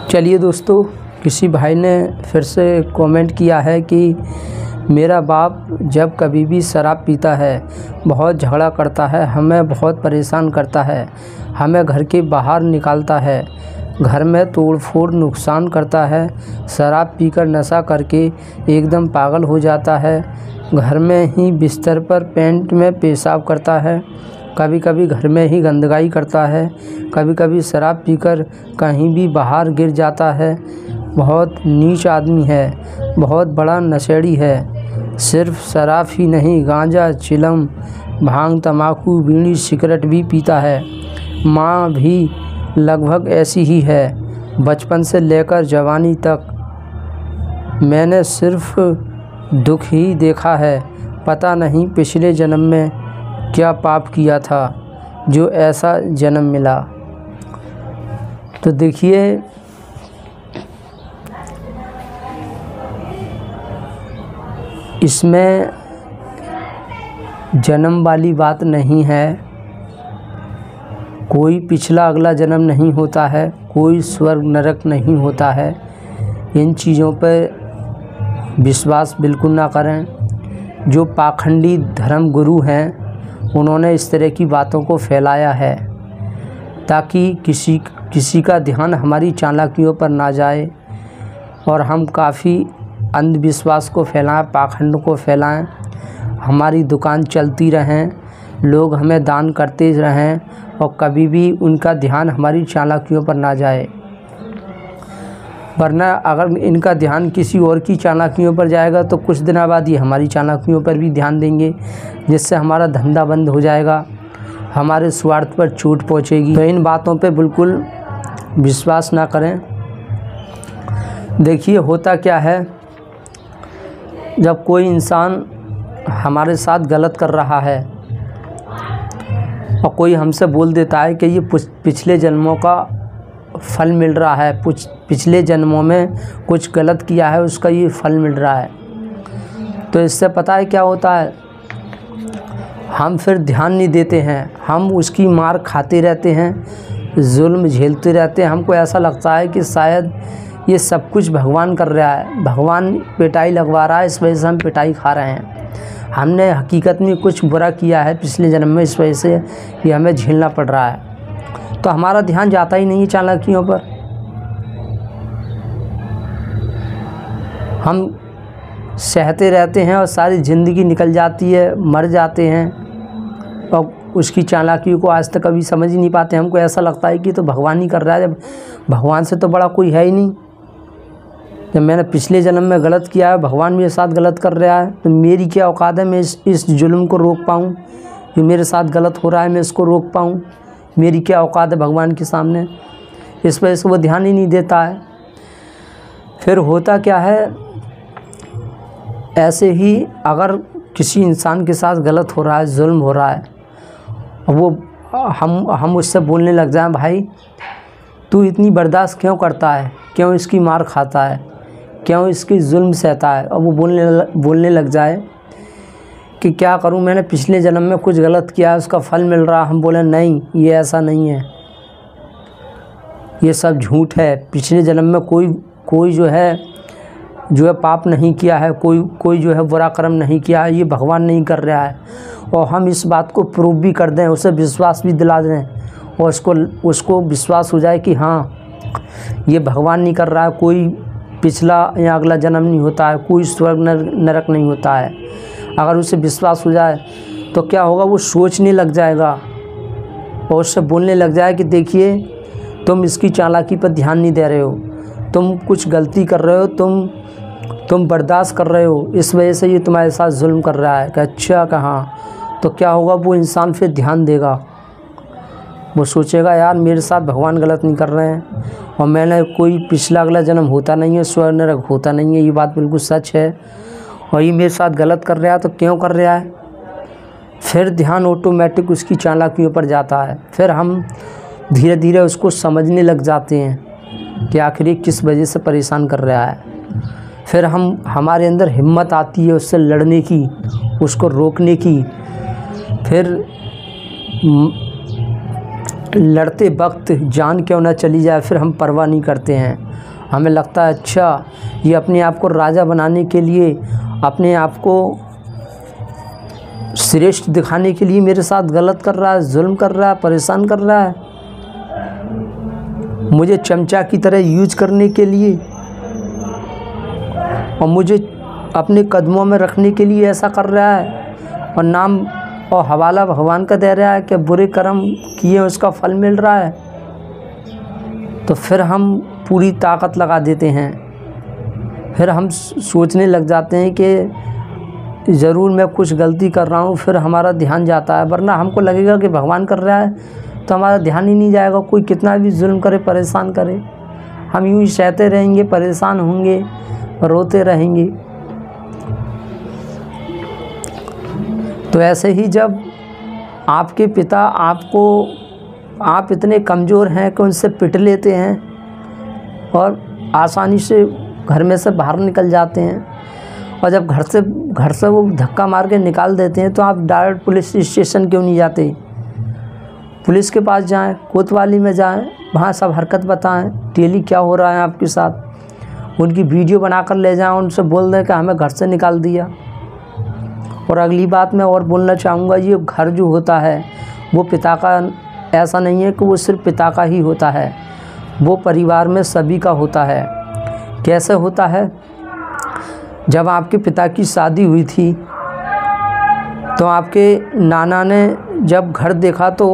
चलिए दोस्तों, किसी भाई ने फिर से कमेंट किया है कि मेरा बाप जब कभी भी शराब पीता है बहुत झगड़ा करता है, हमें बहुत परेशान करता है, हमें घर के बाहर निकालता है, घर में तोड़-फोड़ नुकसान करता है, शराब पीकर नशा करके एकदम पागल हो जाता है, घर में ही बिस्तर पर पेंट में पेशाब करता है, कभी कभी घर में ही गंदगाई करता है, कभी कभी शराब पीकर कहीं भी बाहर गिर जाता है। बहुत नीच आदमी है, बहुत बड़ा नशेड़ी है। सिर्फ शराब ही नहीं, गांजा, चिलम, भांग, तम्बाकू, बीड़ी, सिगरेट भी पीता है। माँ भी लगभग ऐसी ही है। बचपन से लेकर जवानी तक मैंने सिर्फ दुख ही देखा है। पता नहीं पिछले जन्म में क्या पाप किया था जो ऐसा जन्म मिला। तो देखिए, इसमें जन्म वाली बात नहीं है। कोई पिछला अगला जन्म नहीं होता है, कोई स्वर्ग नरक नहीं होता है। इन चीज़ों पर विश्वास बिल्कुल ना करें। जो पाखंडी धर्म गुरु हैं उन्होंने इस तरह की बातों को फैलाया है ताकि किसी का ध्यान हमारी चालाकियों पर ना जाए और हम काफ़ी अंधविश्वास को फैलाएं, पाखंड को फैलाएं, हमारी दुकान चलती रहें, लोग हमें दान करते रहें और कभी भी उनका ध्यान हमारी चालाकियों पर ना जाए। वरना अगर इनका ध्यान किसी और की चालाकियों पर जाएगा तो कुछ दिनों बाद ये हमारी चालाकियों पर भी ध्यान देंगे, जिससे हमारा धंधा बंद हो जाएगा, हमारे स्वार्थ पर चोट पहुंचेगी। तो इन बातों पे बिल्कुल विश्वास ना करें। देखिए, होता क्या है, जब कोई इंसान हमारे साथ गलत कर रहा है और कोई हमसे बोल देता है कि ये पिछले जन्मों का फल मिल रहा है, पिछले जन्मों में कुछ गलत किया है उसका ये फल मिल रहा है, तो इससे पता है क्या होता है, हम फिर ध्यान नहीं देते हैं, हम उसकी मार खाते रहते हैं, जुल्म झेलते रहते हैं। हमको ऐसा लगता है कि शायद ये सब कुछ भगवान कर रहा है, भगवान पिटाई लगवा रहा है, इस वजह से हम पिटाई खा रहे हैं। हमने हकीकत में कुछ बुरा किया है पिछले जन्म में, इस वजह से ये हमें झेलना पड़ रहा है। तो हमारा ध्यान जाता ही नहीं है चालाकियों पर। हम सहते रहते हैं और सारी ज़िंदगी निकल जाती है, मर जाते हैं और उसकी चालाकियों को आज तक कभी समझ ही नहीं पाते। हमको ऐसा लगता है कि तो भगवान ही कर रहा है, जब भगवान से तो बड़ा कोई है ही नहीं। जब मैंने पिछले जन्म में गलत किया है, भगवान मेरे साथ गलत कर रहा है, तो मेरी क्या औकात है मैं इस जुल्म को रोक पाऊँ, जो मेरे साथ गलत हो रहा है मैं इसको रोक पाऊँ। मेरी क्या औकात है भगवान के सामने। इस वजह से वो ध्यान ही नहीं देता है। फिर होता क्या है, ऐसे ही अगर किसी इंसान के साथ गलत हो रहा है, जुल्म हो रहा है, वो हम उससे बोलने लग जाएं, भाई तू इतनी बर्दाश्त क्यों करता है, क्यों इसकी मार खाता है, क्यों इसकी जुल्म सहता है, और वो बोलने लग जाए कि क्या करूं, मैंने पिछले जन्म में कुछ गलत किया है, उसका फल मिल रहा। हम बोले नहीं, ये ऐसा नहीं है, ये सब झूठ है। पिछले जन्म में कोई जो है पाप नहीं किया है, कोई जो है बुरा कर्म नहीं किया है, ये भगवान नहीं कर रहा है। और हम इस बात को प्रूव भी कर दें, उसे विश्वास भी दिला दें और उसको विश्वास हो जाए कि हाँ ये भगवान नहीं कर रहा है, कोई पिछला या अगला जन्म नहीं होता है, कोई स्वर्ग नरक नहीं होता है। अगर उसे विश्वास हो जाए तो क्या होगा, वो सोचने लग जाएगा और उससे बोलने लग जाए कि देखिए तुम इसकी चालाकी पर ध्यान नहीं दे रहे हो, तुम कुछ गलती कर रहे हो, तुम बर्दाश्त कर रहे हो, इस वजह से ये तुम्हारे साथ जुल्म कर रहा है। कि अच्छा कहाँ, तो क्या होगा, वो इंसान फिर ध्यान देगा, वो सोचेगा यार मेरे साथ भगवान गलत नहीं कर रहे हैं और मैंने कोई पिछला अगला जन्म होता नहीं है, स्वर्ग नरक होता नहीं है, ये बात बिल्कुल सच है और ये मेरे साथ गलत कर रहा है, तो क्यों कर रहा है। फिर ध्यान ऑटोमेटिक उसकी चालाकियों पर जाता है। फिर हम धीरे धीरे उसको समझने लग जाते हैं कि आखिर किस वजह से परेशान कर रहा है। फिर हमारे अंदर हिम्मत आती है उससे लड़ने की, उसको रोकने की। फिर लड़ते वक्त जान क्यों ना चली जाए, फिर हम परवाह नहीं करते हैं। हमें लगता है अच्छा ये अपने आप को राजा बनाने के लिए, अपने आप को श्रेष्ठ दिखाने के लिए मेरे साथ गलत कर रहा है, जुल्म कर रहा है, परेशान कर रहा है, मुझे चमचा की तरह यूज करने के लिए और मुझे अपने कदमों में रखने के लिए ऐसा कर रहा है, और नाम और हवाला भगवान का दे रहा है कि बुरे कर्म किए उसका फल मिल रहा है। तो फिर हम पूरी ताकत लगा देते हैं, फिर हम सोचने लग जाते हैं कि ज़रूर मैं कुछ गलती कर रहा हूँ, फिर हमारा ध्यान जाता है। वरना हमको लगेगा कि भगवान कर रहा है तो हमारा ध्यान ही नहीं जाएगा। कोई कितना भी जुल्म करे, परेशान करे, हम यूँ ही सहते रहेंगे, परेशान होंगे, रोते रहेंगे। तो ऐसे ही जब आपके पिता आप इतने कमज़ोर हैं कि उनसे पिट लेते हैं और आसानी से घर में से बाहर निकल जाते हैं, और जब घर से वो धक्का मार के निकाल देते हैं, तो आप डायरेक्ट पुलिस स्टेशन क्यों नहीं जाते? पुलिस के पास जाएं, कोतवाली में जाएं, वहाँ सब हरकत बताएं, डेली क्या हो रहा है आपके साथ, उनकी वीडियो बनाकर ले जाएं, उनसे बोल दें कि हमें घर से निकाल दिया। और अगली बात मैं और बोलना चाहूँगा, ये घर जो होता है वो पिता का ऐसा नहीं है कि वो सिर्फ पिता का ही होता है, वो परिवार में सभी का होता है। कैसे होता है? जब आपके पिता की शादी हुई थी तो आपके नाना ने जब घर देखा तो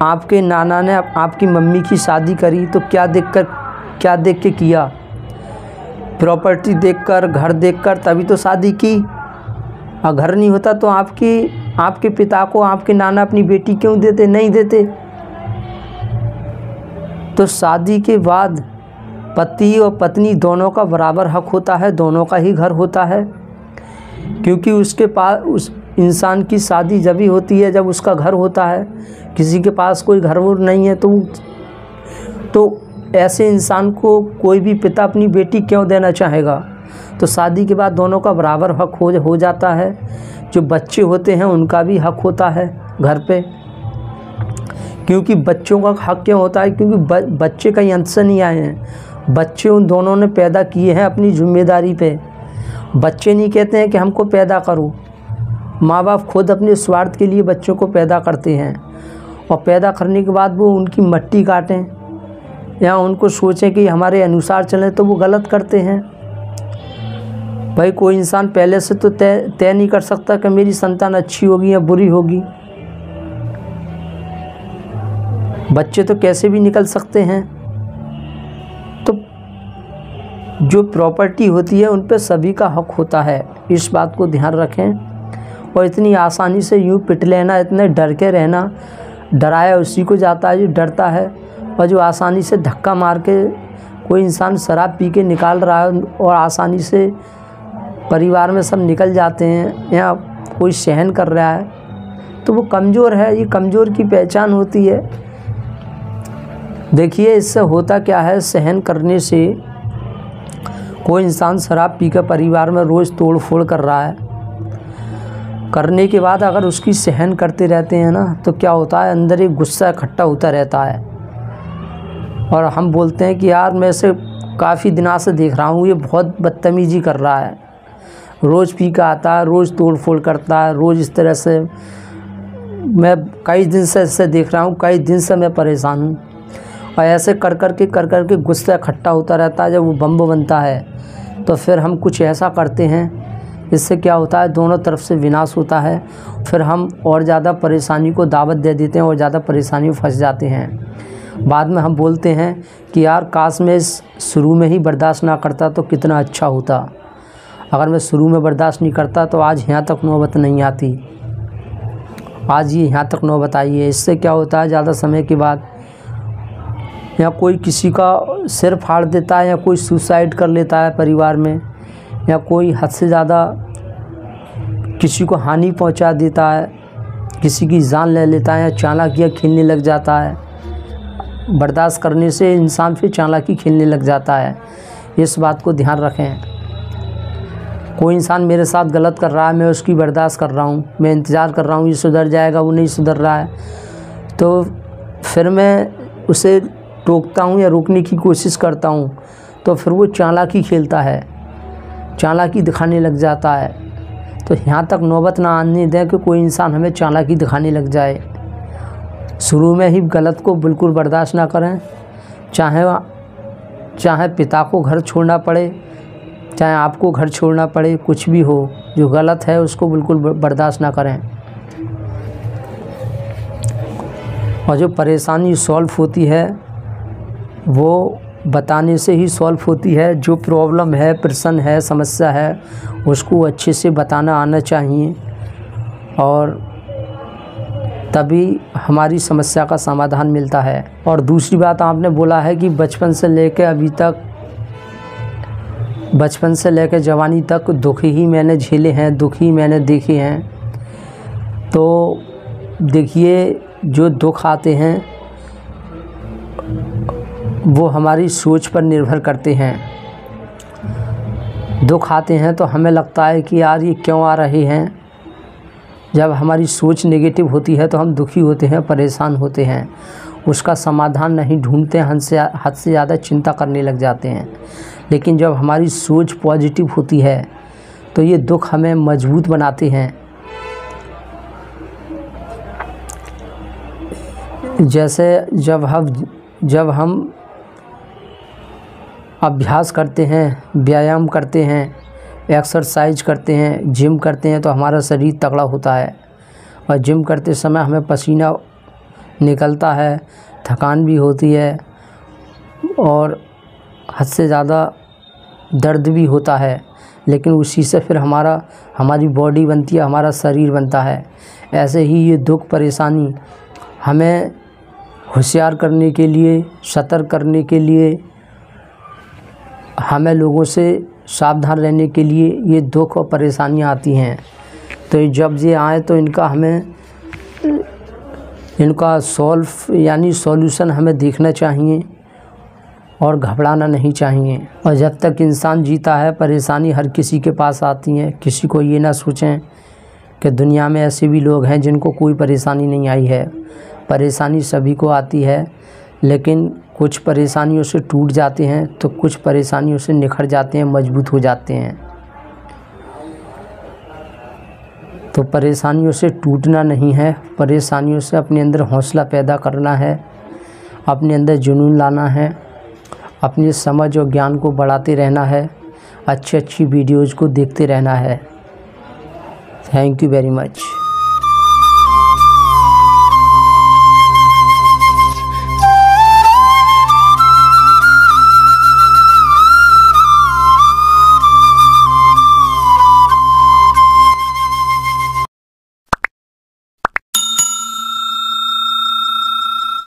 आपके नाना ने आपकी मम्मी की शादी करी तो क्या देख के किया? प्रॉपर्टी देखकर, घर देखकर तभी तो शादी की। और घर नहीं होता तो आपके पिता को आपके नाना अपनी बेटी क्यों देते? नहीं देते। तो शादी के बाद पति और पत्नी दोनों का बराबर हक होता है, दोनों का ही घर होता है, क्योंकि उसके पास उस इंसान की शादी जब ही होती है जब उसका घर होता है। किसी के पास कोई घर वो नहीं है तो ऐसे इंसान को कोई भी पिता अपनी बेटी क्यों देना चाहेगा? तो शादी के बाद दोनों का बराबर हक हो जाता है। जो बच्चे होते हैं उनका भी हक होता है घर पे, क्योंकि बच्चों का हक क्यों होता है? क्योंकि बच्चे कहीं अंत से नहीं आए हैं, बच्चे उन दोनों ने पैदा किए हैं अपनी जिम्मेदारी पे। बच्चे नहीं कहते हैं कि हमको पैदा करो, माँ बाप खुद अपने स्वार्थ के लिए बच्चों को पैदा करते हैं, और पैदा करने के बाद वो उनकी मट्टी काटें या उनको सोचें कि हमारे अनुसार चलें, तो वो गलत करते हैं। भाई कोई इंसान पहले से तो तय नहीं कर सकता कि मेरी संतान अच्छी होगी या बुरी होगी। बच्चे तो कैसे भी निकल सकते हैं। तो जो प्रॉपर्टी होती है उन पे सभी का हक होता है, इस बात को ध्यान रखें। और इतनी आसानी से यूँ पिट लेना, इतने डर के रहना, डराया उसी को जाता है जो डरता है। और जो आसानी से धक्का मार के कोई इंसान शराब पी के निकाल रहा है और आसानी से परिवार में सब निकल जाते हैं, या कोई सहन कर रहा है, तो वो कमज़ोर है। ये कमज़ोर की पहचान होती है। देखिए इससे होता क्या है, सहन करने से कोई इंसान शराब पी कर परिवार में रोज़ तोड़ फोड़ कर रहा है, करने के बाद अगर उसकी सहन करते रहते हैं ना, तो क्या होता है, अंदर एक गुस्सा इकट्ठा होता रहता है। और हम बोलते हैं कि यार मैं इसे काफ़ी दिनों से देख रहा हूँ, ये बहुत बदतमीज़ी कर रहा है, रोज़ पी का आता है, रोज़ तोड़ फोड़ करता है, रोज़ इस तरह से। मैं कई दिन से इससे देख रहा हूँ, कई दिन से मैं परेशान हूँ। और ऐसे कर कर के गुस्सा इकट्ठा होता रहता है। जब वो बम बनता है तो फिर हम कुछ ऐसा करते हैं, इससे क्या होता है, दोनों तरफ से विनाश होता है। फिर हम और ज़्यादा परेशानी को दावत दे देते हैं और ज़्यादा परेशानी में फंस जाते हैं। बाद में हम बोलते हैं कि यार काश मैं शुरू में ही बर्दाश्त ना करता तो कितना अच्छा होता। अगर मैं शुरू में बर्दाश्त नहीं करता तो आज यहाँ तक नौबत नहीं आती, आज ये यहाँ तक नौबत आई है। इससे क्या होता है, ज़्यादा समय के बाद या कोई किसी का सिर फाड़ देता है, या कोई सुसाइड कर लेता है परिवार में, या कोई हद से ज़्यादा किसी को हानि पहुंचा देता है, किसी की जान ले लेता है, या चालाकियाँ खेलने लग जाता है। बर्दाश्त करने से इंसान फिर चालाकी खेलने लग जाता है। इस बात को ध्यान रखें। कोई इंसान मेरे साथ गलत कर रहा है, मैं उसकी बर्दाश्त कर रहा हूँ, मैं इंतज़ार कर रहा हूँ ये सुधर जाएगा, वो नहीं सुधर रहा है। तो फिर मैं उसे टोकता हूँ या रोकने की कोशिश करता हूँ, तो फिर वो चालाकी खेलता है, चालाकी दिखाने लग जाता है। तो यहाँ तक नौबत ना आने दें कि कोई इंसान हमें चालाकी दिखाने लग जाए। शुरू में ही गलत को बिल्कुल बर्दाश्त ना करें, चाहे पिता को घर छोड़ना पड़े, चाहे आपको घर छोड़ना पड़े, कुछ भी हो, जो गलत है उसको बिल्कुल बर्दाश्त ना करें। और जो परेशानी सॉल्व होती है वो बताने से ही सॉल्व होती है। जो प्रॉब्लम है, प्रश्न है, समस्या है, उसको अच्छे से बताना आना चाहिए, और तभी हमारी समस्या का समाधान मिलता है। और दूसरी बात, आपने बोला है कि बचपन से लेकर जवानी तक दुख ही मैंने झेले हैं, दुख ही मैंने देखे हैं। तो देखिए, जो दुख आते हैं वो हमारी सोच पर निर्भर करते हैं। दुख आते हैं तो हमें लगता है कि यार ये क्यों आ रहे हैं। जब हमारी सोच नेगेटिव होती है तो हम दुखी होते हैं, परेशान होते हैं, उसका समाधान नहीं ढूंढते, हद से ज़्यादा चिंता करने लग जाते हैं। लेकिन जब हमारी सोच पॉजिटिव होती है तो ये दुख हमें मजबूत बनाते हैं। जैसे जब हम अभ्यास करते हैं, व्यायाम करते हैं, एक्सरसाइज करते हैं, जिम करते हैं, तो हमारा शरीर तगड़ा होता है। और जिम करते समय हमें पसीना निकलता है, थकान भी होती है, और हद से ज़्यादा दर्द भी होता है। लेकिन उसी से फिर हमारी बॉडी बनती है, हमारा शरीर बनता है। ऐसे ही ये दुख परेशानी हमें होशियार करने के लिए, सतर्क करने के लिए, हमें लोगों से सावधान रहने के लिए ये दुख और परेशानियाँ आती हैं। तो जब ये आए तो इनका सॉल्यूशन हमें देखना चाहिए और घबराना नहीं चाहिए। और जब तक इंसान जीता है, परेशानी हर किसी के पास आती है। किसी को ये ना सोचें कि दुनिया में ऐसे भी लोग हैं जिनको कोई परेशानी नहीं आई है। परेशानी सभी को आती है, लेकिन कुछ परेशानियों से टूट जाते हैं तो कुछ परेशानियों से निखर जाते हैं, मजबूत हो जाते हैं। तो परेशानियों से टूटना नहीं है, परेशानियों से अपने अंदर हौसला पैदा करना है, अपने अंदर जुनून लाना है, अपनी समझ और ज्ञान को बढ़ाते रहना है, अच्छी वीडियोज़ को देखते रहना है। Thank you very much.